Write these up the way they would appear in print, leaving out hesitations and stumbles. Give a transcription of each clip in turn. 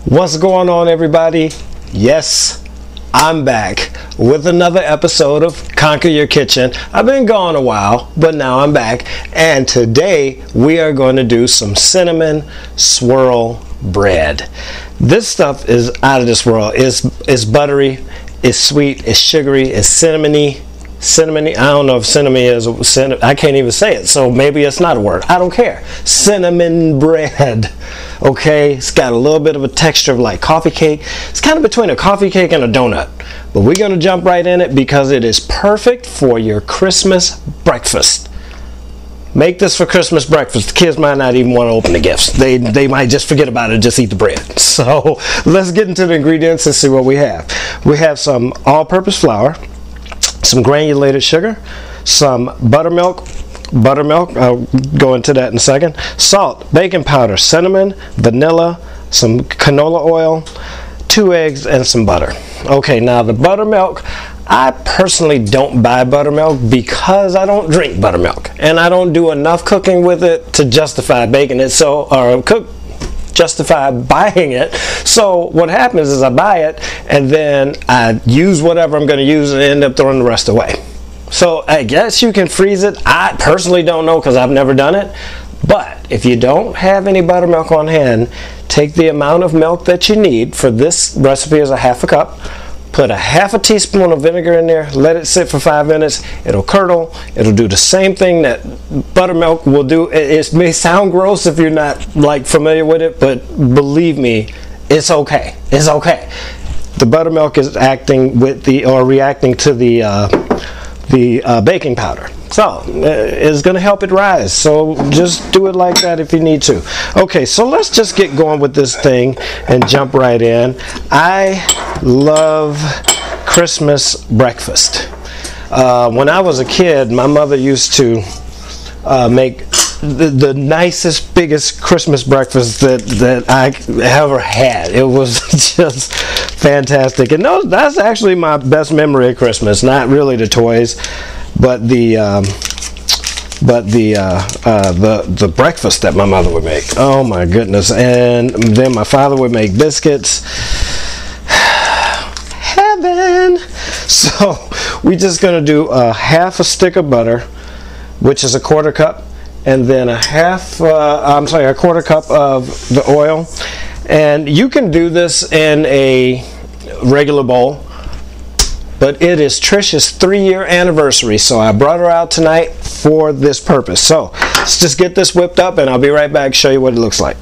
What's going on, everybody? Yes, I'm back with another episode of Conquer Your Kitchen. I've been gone a while, but now I'm back, and today we are going to do some cinnamon swirl bread. This stuff is out of this world. It's buttery, it's sweet, it's sugary, it's cinnamony. I don't know if cinnamon is, I can't even say it, so maybe it's not a word. I don't care. Cinnamon bread. Okay, it's got a little bit of a texture of like coffee cake. It's kind of between a coffee cake and a donut. But we're going to jump right in it because it is perfect for your Christmas breakfast. Make this for Christmas breakfast. The kids might not even want to open the gifts. They might just forget about it and just eat the bread. So let's get into the ingredients and see what we have. We have some all-purpose flour, some granulated sugar, some buttermilk. I'll go into that in a second. Salt, baking powder, cinnamon, vanilla, some canola oil, 2 eggs, and some butter. Okay, now the buttermilk, I personally don't buy buttermilk because I don't drink buttermilk, and I don't do enough cooking with it to justify baking it, justify buying it. So what happens is I buy it and then I use whatever I'm going to use and end up throwing the rest away. So I guess you can freeze it. I personally don't know because I've never done it. But if you don't have any buttermilk on hand, take the amount of milk that you need. For this recipe is a half a cup. Put a half a teaspoon of vinegar in there, let it sit for 5 minutes. It'll curdle. It'll do the same thing that buttermilk will do. It may sound gross if you're not like familiar with it, but believe me, it's okay. It's okay. The buttermilk is reacting to the baking powder. So it's going to help it rise. So just do it like that if you need to. Okay, so let's just get going with this thing and jump right in. I love Christmas breakfast. When I was a kid, my mother used to make the nicest, biggest Christmas breakfast that I ever had. It was just fantastic. And that's actually my best memory of Christmas. Not really the toys, but the breakfast that my mother would make. Oh my goodness. And then my father would make biscuits. Heaven. So we're just gonna do a half a stick of butter, which is a 1/4 cup, and then a quarter cup of the oil. And you can do this in a regular bowl, but it is Trish's 3-year anniversary, so I brought her out tonight for this purpose. So let's just get this whipped up and I'll be right back to show you what it looks like.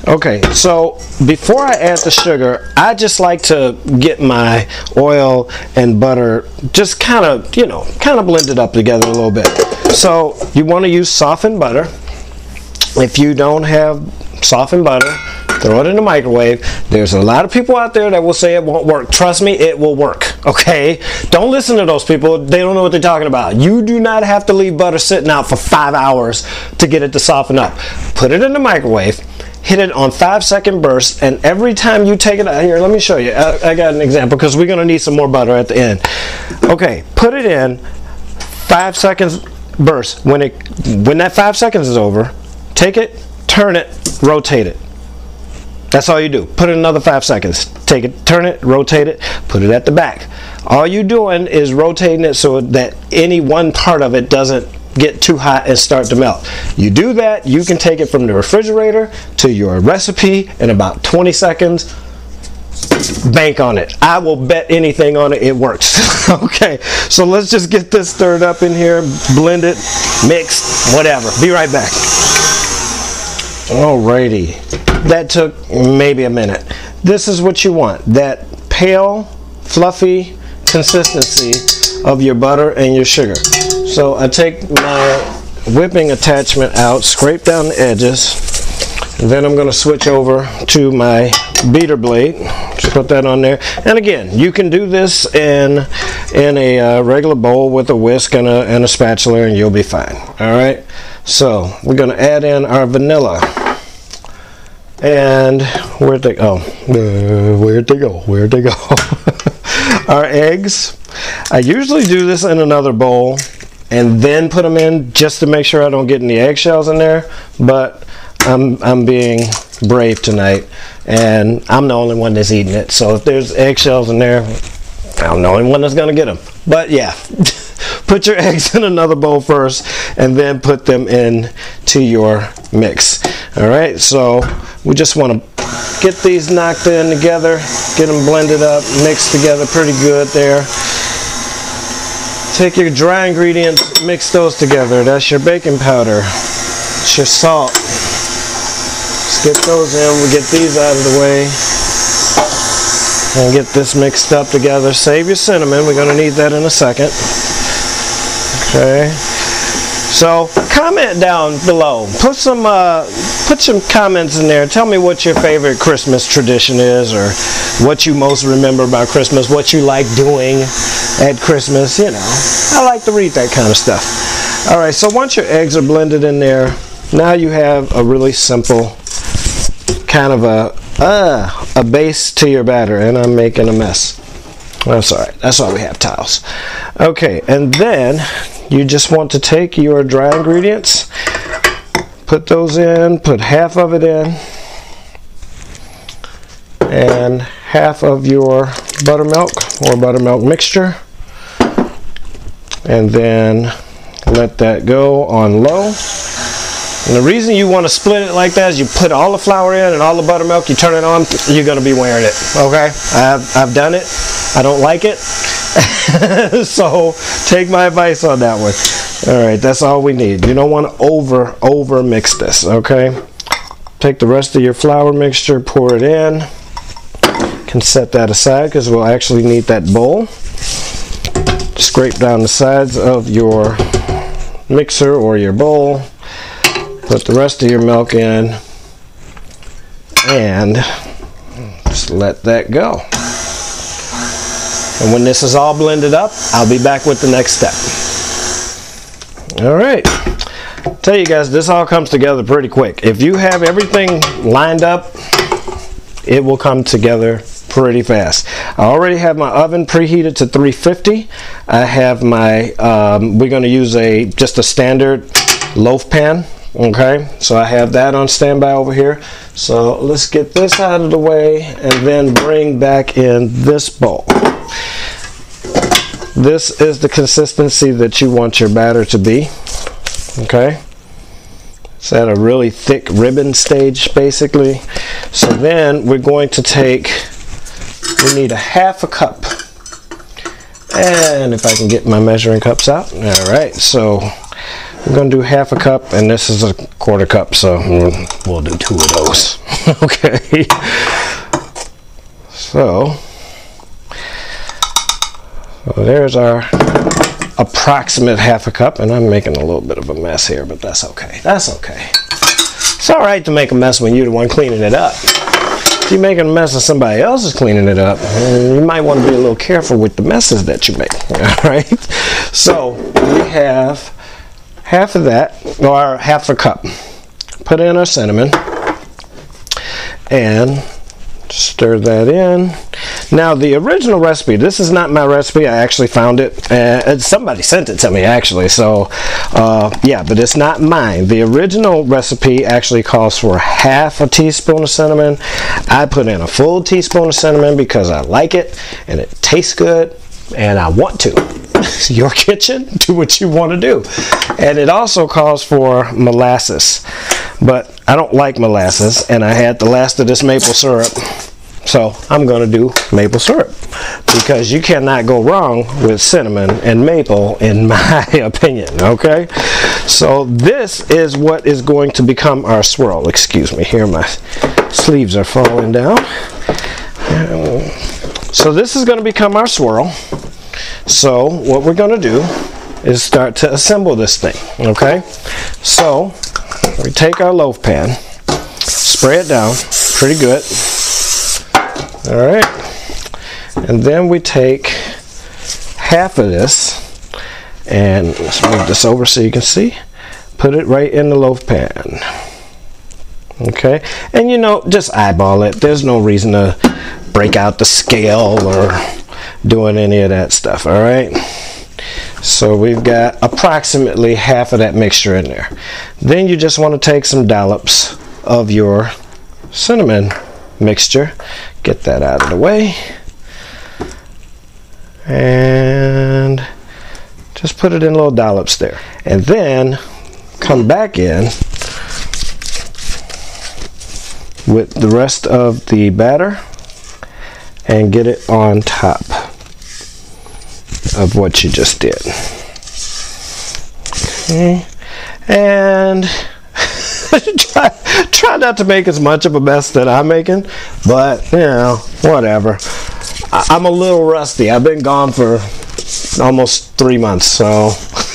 Okay, so before I add the sugar, I just like to get my oil and butter just kind of blended up together a little bit. So you want to use softened butter. If you don't have softened butter, throw it in the microwave. There's a lot of people out there that will say it won't work. Trust me, it will work, okay? Don't listen to those people. They don't know what they're talking about. You do not have to leave butter sitting out for 5 hours to get it to soften up. Put it in the microwave. Hit it on 5-second bursts, and every time you take it out, here, let me show you. I got an example because we're going to need some more butter at the end. Okay, put it in 5 seconds burst. When that 5 seconds is over, take it, turn it, rotate it. That's all you do. Put it another 5 seconds. Take it, turn it, rotate it, put it at the back. All you're doing is rotating it so that any one part of it doesn't get too hot and start to melt. You do that, you can take it from the refrigerator to your recipe in about 20 seconds. Bank on it. I will bet anything on it, it works. Okay, so let's just get this stirred up in here, blend it, mix, whatever. Be right back. Alrighty, that took maybe a minute. This is what you want, that pale, fluffy consistency of your butter and your sugar. So I take my whipping attachment out, scrape down the edges, and then I'm going to switch over to my beater blade. Just put that on there. And again, you can do this in a regular bowl with a whisk and a spatula, and you'll be fine. All right. So we're going to add in our vanilla. And where'd they go? Where'd they go? Our eggs. I usually do this in another bowl and then put them in just to make sure I don't get any eggshells in there, but I'm being brave tonight, and I'm the only one that's eating it. So if there's eggshells in there, I'm the only one that's gonna get them. But yeah, put your eggs in another bowl first, and then put them into your mix. All right, so we just want to get these knocked in together, get them blended up, mixed together pretty good there. Take your dry ingredients, mix those together. That's your baking powder, it's your salt. Let's get those in. We get these out of the way and get this mixed up together. Save your cinnamon, we're going to need that in a second. Okay, so comment down below, put some comments in there. Tell me what your favorite Christmas tradition is, or what you most remember about Christmas, what you like doing at Christmas. You know, I like to read that kind of stuff. All right, so once your eggs are blended in there, now you have a really simple kind of a base to your batter, and I'm making a mess. That's all right, that's why we have towels. Okay, and then you just want to take your dry ingredients, put those in, put half of it in, and half of your buttermilk or buttermilk mixture, and then let that go on low. And the reason you want to split it like that is you put all the flour in and all the buttermilk, you turn it on, you're going to be wearing it, okay? I've done it. I don't like it. So take my advice on that one. All right, that's all we need. You don't want to over mix this, okay? Take the rest of your flour mixture, pour it in. You can set that aside because we'll actually need that bowl. Scrape down the sides of your mixer or your bowl. Put the rest of your milk in and just let that go. And when this is all blended up, I'll be back with the next step. All right, tell you guys, this all comes together pretty quick. If you have everything lined up, it will come together pretty fast. I already have my oven preheated to 350. I have my we're going to use just a standard loaf pan. Okay, so I have that on standby over here. So let's get this out of the way and then bring back in this bowl. This is the consistency that you want your batter to be. Okay, it's at a really thick ribbon stage basically. So then we're going to take, we need a half a cup. And if I can get my measuring cups out. All right, so we're going to do half a cup, and this is a quarter cup, so we'll do 2 of those. Okay. So there's our approximate half a cup, and I'm making a little bit of a mess here, but that's okay. That's okay. It's all right to make a mess when you're the one cleaning it up. If you're making a mess and somebody else is cleaning it up, you might want to be a little careful with the messes that you make. All right. So we have half of that, or half a cup. Put in our cinnamon and stir that in. Now the original recipe, this is not my recipe, I actually found it, somebody sent it to me actually, so yeah, but it's not mine. The original recipe actually calls for half a teaspoon of cinnamon. I put in a full teaspoon of cinnamon because I like it and it tastes good and I want to. Your kitchen, do what you want to do. And it also calls for molasses, but I don't like molasses, and I had the last of this maple syrup, so I'm going to do maple syrup because you cannot go wrong with cinnamon and maple in my opinion. Okay, so this is what is going to become our swirl. Excuse me, here my sleeves are falling down. So this is going to become our swirl. So what we're going to do is start to assemble this thing, okay? So we take our loaf pan, spray it down pretty good, all right? And then we take half of this, and let's move this over so you can see, put it right in the loaf pan, okay? And you know, just eyeball it. There's no reason to break out the scale or doing any of that stuff. All right, so we've got approximately half of that mixture in there. Then you just want to take some dollops of your cinnamon mixture. Get that out of the way. And just put it in little dollops there. And then come back in with the rest of the batter and get it on top of what you just did. Okay. And try not to make as much of a mess that I'm making, but you know, whatever. I'm a little rusty. I've been gone for almost 3 months, so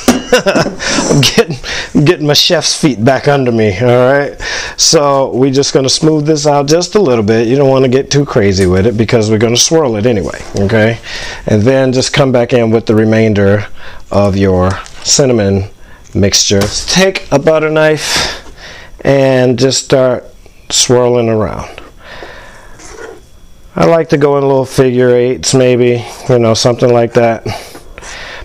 I'm getting my chef's feet back under me. All right, so we're just going to smooth this out just a little bit. You don't want to get too crazy with it because we're going to swirl it anyway. Okay, and then just come back in with the remainder of your cinnamon mixture. Take a butter knife and just start swirling around. I like to go in little figure eights, maybe, you know, something like that,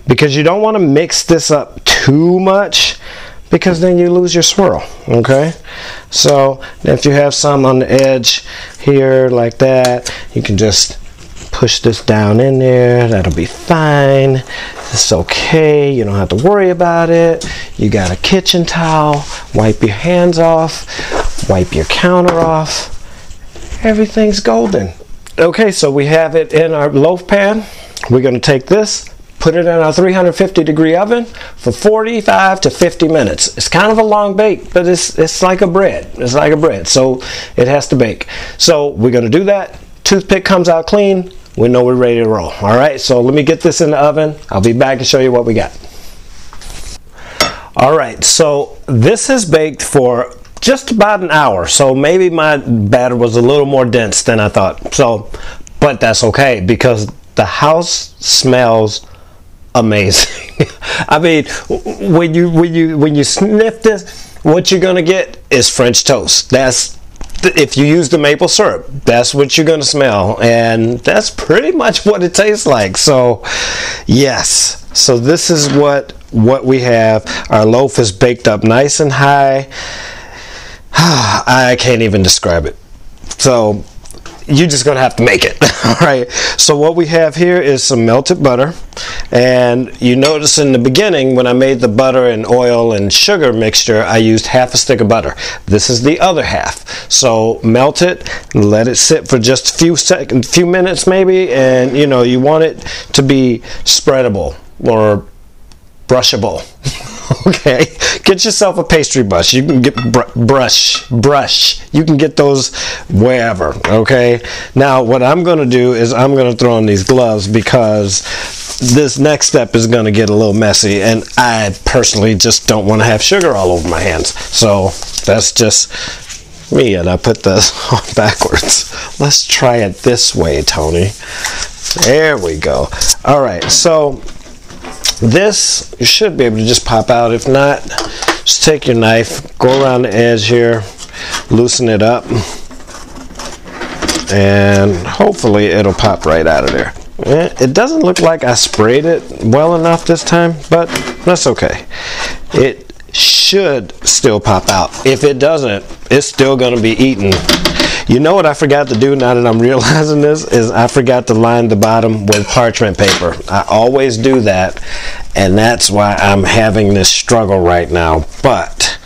because you don't want to mix this up too much because then you lose your swirl. Okay, so if you have some on the edge here like that, you can just push this down in there. That'll be fine. It's okay. You don't have to worry about it. You got a kitchen towel. Wipe your hands off. Wipe your counter off. Everything's golden. Okay, so we have it in our loaf pan. We're going to take this, put it in our 350-degree oven for 45 to 50 minutes. It's kind of a long bake, but it's like a bread. It's like a bread, so it has to bake. So we're going to do that. Toothpick comes out clean. We know we're ready to roll. All right, so let me get this in the oven. I'll be back and show you what we got. All right, so this has baked for just about an hour, so maybe my batter was a little more dense than I thought. So, but that's okay because the house smells amazing. I mean, when you sniff this, what you're gonna get is French toast. That's, if you use the maple syrup, that's what you're gonna smell, and that's pretty much what it tastes like. So, yes. So this is what we have. Our loaf is baked up nice and high. I can't even describe it. So you're just gonna have to make it. All right, so what we have here is some melted butter, and you notice in the beginning when I made the butter and oil and sugar mixture, I used half a stick of butter. This is the other half. So melt it, let it sit for just a few minutes maybe, and you know, you want it to be spreadable or brushable. Okay, get yourself a pastry brush. You can get brush. You can get those wherever. Okay, now what I'm going to do is I'm going to throw on these gloves because this next step is going to get a little messy, and I personally just don't want to have sugar all over my hands. So that's just me, and I put this on backwards. Let's try it this way, Tony. There we go. All right, so this you should be able to just pop out. If not, just take your knife, go around the edge here, loosen it up, and hopefully it'll pop right out of there. It doesn't look like I sprayed it well enough this time, but that's okay. It should still pop out. If it doesn't, it's still going to be eaten. You know what I forgot to do now that I'm realizing this is I forgot to line the bottom with parchment paper. I always do that, and that's why I'm having this struggle right now. But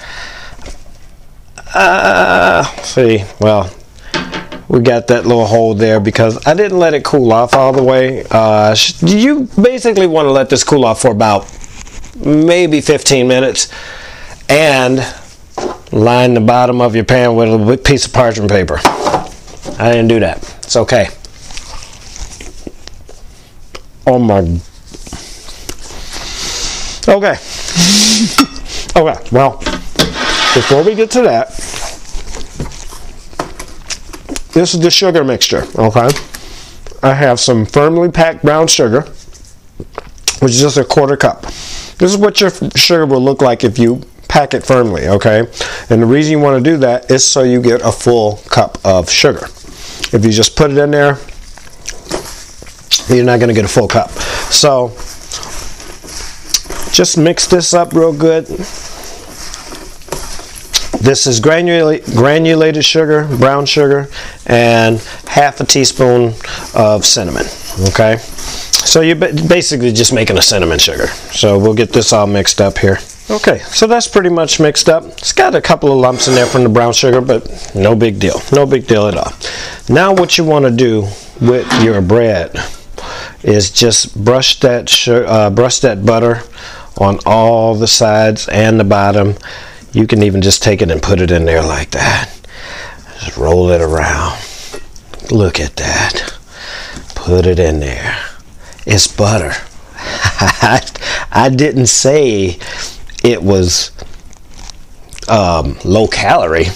see, well, we got that little hole there because I didn't let it cool off all the way. You basically want to let this cool off for about maybe 15 minutes, and line the bottom of your pan with a piece of parchment paper. I didn't do that. It's okay. Oh my. Okay. Okay, well, before we get to that, this is the sugar mixture, okay? I have some firmly packed brown sugar, which is just a 1/4 cup. This is what your sugar will look like if you pack it firmly, okay? And the reason you want to do that is so you get a full cup of sugar. If you just put it in there, you're not going to get a full cup. So just mix this up real good. This is granulated sugar, brown sugar, and half a teaspoon of cinnamon. Okay, so you're basically just making a cinnamon sugar. So we'll get this all mixed up here. Okay, so that's pretty much mixed up. It's got a couple of lumps in there from the brown sugar, but no big deal. No big deal at all. Now what you want to do with your bread is just brush that butter on all the sides and the bottom. You can even just take it and put it in there like that. Just roll it around. Look at that. Put it in there. It's butter. I didn't say it was low calorie.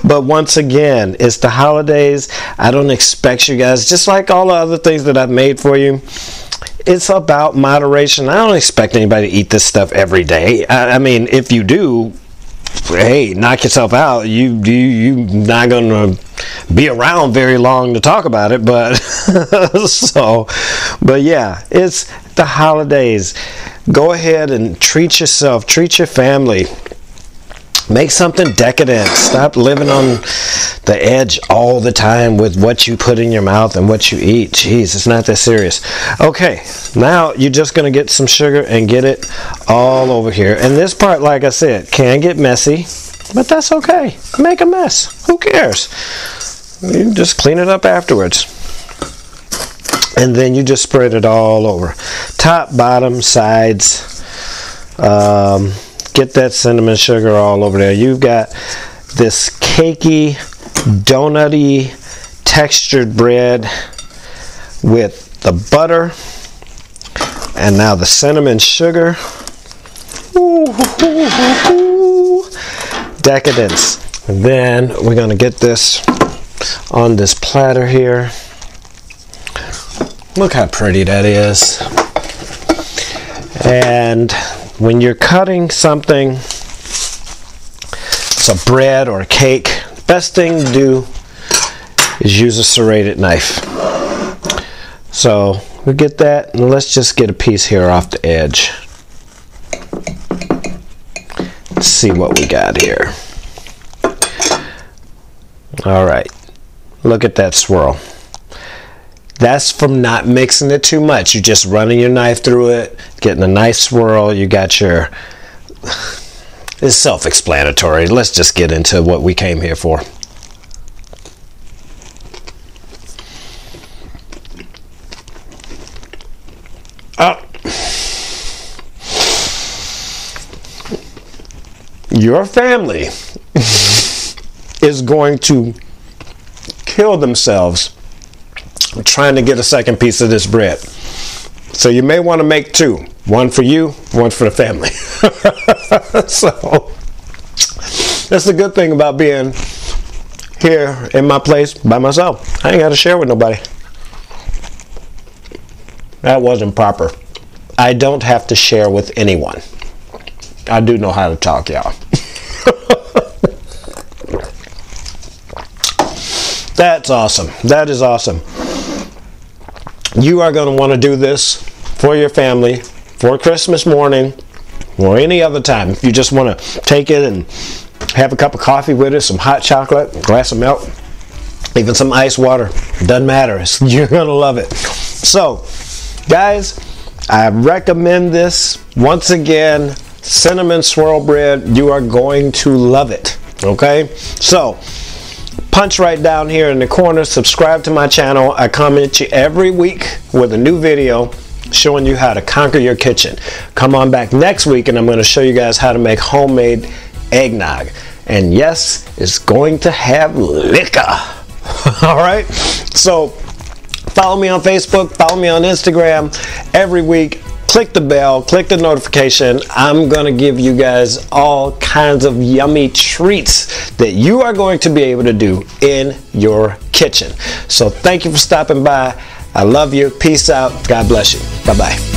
But once again, it's the holidays. I don't expect you guys, just like all the other things that I've made for you, it's about moderation. I don't expect anybody to eat this stuff every day. I mean, if you do, hey, knock yourself out. You're not gonna be around very long to talk about it, but but yeah, it's the holidays. Go ahead and treat yourself, treat your family. Make something decadent. Stop living on the edge all the time with what you put in your mouth and what you eat. Jeez, it's not that serious. Okay, now you're just going to get some sugar and get it all over here. And this part, like I said, can get messy, but that's okay. Make a mess. Who cares? You just clean it up afterwards. And then you just spread it all over. Top, bottom, sides. Get that cinnamon sugar all over there. You've got this cakey, donutty, textured bread with the butter and now the cinnamon sugar. Ooh, ooh, ooh, ooh. Decadence. And then we're going to get this on this platter here. Look how pretty that is. And when you're cutting something, it's a bread or a cake, best thing to do is use a serrated knife. So we get that, and let's just get a piece here off the edge. Let's see what we got here. All right, look at that swirl. That's from not mixing it too much. You're just running your knife through it, getting a nice swirl. You got your... It's self-explanatory. Let's just get into what we came here for. Your family is going to kill themselves trying to get a second piece of this bread. So you may want to make two. One for you, one for the family. So that's the good thing about being here in my place by myself. I ain't got to share with nobody. That wasn't proper. I don't have to share with anyone. I do know how to talk, y'all. That's awesome. That is awesome. You are going to want to do this for your family for Christmas morning or any other time. If you just want to take it and have a cup of coffee with it, some hot chocolate, a glass of milk, even some ice water, doesn't matter. You're going to love it. So, guys, I recommend this. Once again, cinnamon swirl bread. You are going to love it. Okay? So, punch right down here in the corner, subscribe to my channel. I comment you every week with a new video showing you how to conquer your kitchen. Come on back next week and I'm going to show you guys how to make homemade eggnog. And yes, it's going to have liquor. All right? So follow me on Facebook, follow me on Instagram every week. Click the bell, click the notification. I'm going to give you guys all kinds of yummy treats that you are going to be able to do in your kitchen. So thank you for stopping by. I love you. Peace out. God bless you. Bye-bye.